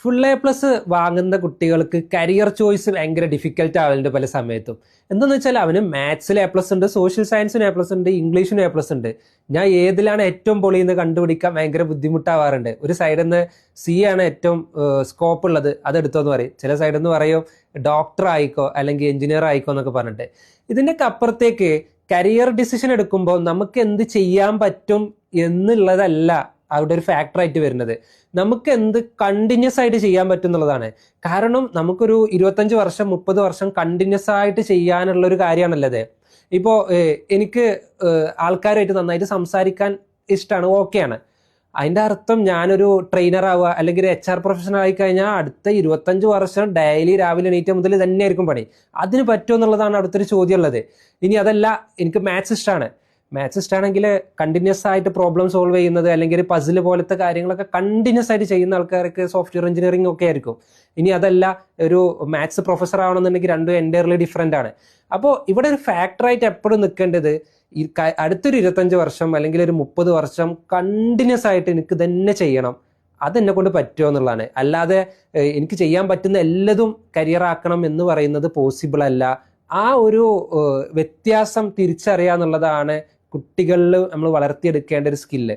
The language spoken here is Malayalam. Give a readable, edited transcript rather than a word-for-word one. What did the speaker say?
ഫുൾ എ പ്ലസ് വാങ്ങുന്ന കുട്ടികൾക്ക് കരിയർ ചോയ്സ് ഭയങ്കര ഡിഫിക്കൽട്ട് ആവുന്നുണ്ട് പല സമയത്തും. എന്താണെന്ന് വെച്ചാൽ അവന് മാത്സിൽ എ പ്ലസ് ഉണ്ട്, സോഷ്യൽ സയൻസിന് എ പ്ലസ് ഉണ്ട്, ഇംഗ്ലീഷിനും എ പ്ലസ് ഉണ്ട്. ഞാൻ ഏതിലാണ് ഏറ്റവും പൊളിയെന്ന് കണ്ടുപിടിക്കാൻ ഭയങ്കര ബുദ്ധിമുട്ടാവാറുണ്ട്. ഒരു സൈഡിൽ നിന്ന് സി ആണ് ഏറ്റവും സ്കോപ്പ് ഉള്ളത്, അതെടുത്തോന്ന് പറയും. ചില സൈഡിൽ നിന്ന് പറയും ഡോക്ടർ ആയിക്കോ അല്ലെങ്കിൽ എഞ്ചിനീയർ ആയിക്കോ എന്നൊക്കെ പറഞ്ഞിട്ട്. ഇതിൻ്റെയൊക്കെ അപ്പുറത്തേക്ക് കരിയർ ഡിസിഷൻ എടുക്കുമ്പോൾ നമുക്ക് എന്ത് ചെയ്യാൻ പറ്റും എന്നുള്ളതല്ല അവിടെ ഒരു ഫാക്ടറായിട്ട് വരുന്നത്. നമുക്ക് എന്ത് കണ്ടിന്യൂസ് ആയിട്ട് ചെയ്യാൻ പറ്റും എന്നുള്ളതാണ്. കാരണം നമുക്കൊരു 25 വർഷം 30 വർഷം കണ്ടിന്യൂസ് ആയിട്ട് ചെയ്യാനുള്ള ഒരു കാര്യമാണല്ലത്. ഇപ്പോൾ എനിക്ക് ആൾക്കാരായിട്ട് നന്നായിട്ട് സംസാരിക്കാൻ ഇഷ്ടമാണ്, ഓക്കെയാണ്. അതിൻ്റെ അർത്ഥം ഞാനൊരു ട്രെയിനർ ആവുക അല്ലെങ്കിൽ ഒരു HR പ്രൊഫഷണൽ ആയി കഴിഞ്ഞാൽ അടുത്ത 25 വർഷം ഡെയിലി രാവിലെ എണീറ്റ മുതൽ തന്നെയായിരിക്കും പണി. അതിന് പറ്റുമോ എന്നുള്ളതാണ് അടുത്തൊരു ചോദ്യം ഉള്ളത്. ഇനി അതല്ല, എനിക്ക് മാത്സ് ഇഷ്ടമാണ്. മാത്സ് ഇഷ്ടമാണെങ്കിൽ കണ്ടിന്യൂസ് ആയിട്ട് പ്രോബ്ലം സോൾവ് ചെയ്യുന്നത് അല്ലെങ്കിൽ പസിൽ പോലത്തെ കാര്യങ്ങളൊക്കെ കണ്ടിന്യൂസ് ആയിട്ട് ചെയ്യുന്ന ആൾക്കാർക്ക് സോഫ്റ്റ്വെയർ എഞ്ചിനീയറിംഗ് ഒക്കെ ആയിരിക്കും. ഇനി അതല്ല, ഒരു മാത്സ് പ്രൊഫസർ ആവണമെന്നുണ്ടെങ്കിൽ രണ്ടും എൻറ്റയർലി ഡിഫറെൻ്റ് ആണ്. അപ്പോൾ ഇവിടെ ഒരു ഫാക്ടറായിട്ട് എപ്പോഴും നിൽക്കേണ്ടത് ഈ അടുത്തൊരു 25 വർഷം അല്ലെങ്കിൽ ഒരു 30 വർഷം കണ്ടിന്യൂസ് ആയിട്ട് എനിക്ക് തന്നെ ചെയ്യണം, അതെന്നെ കൊണ്ട് പറ്റുമോ എന്നുള്ളതാണ്. അല്ലാതെ എനിക്ക് ചെയ്യാൻ പറ്റുന്ന എല്ലാതും കരിയർ ആക്കണം എന്ന് പറയുന്നത് പോസിബിൾ അല്ല. ആ ഒരു വ്യത്യാസം തിരിച്ചറിയുക എന്നുള്ളതാണ് കുട്ടികളിൽ നമ്മൾ വളർത്തിയെടുക്കേണ്ട ഒരു സ്കില്ല്.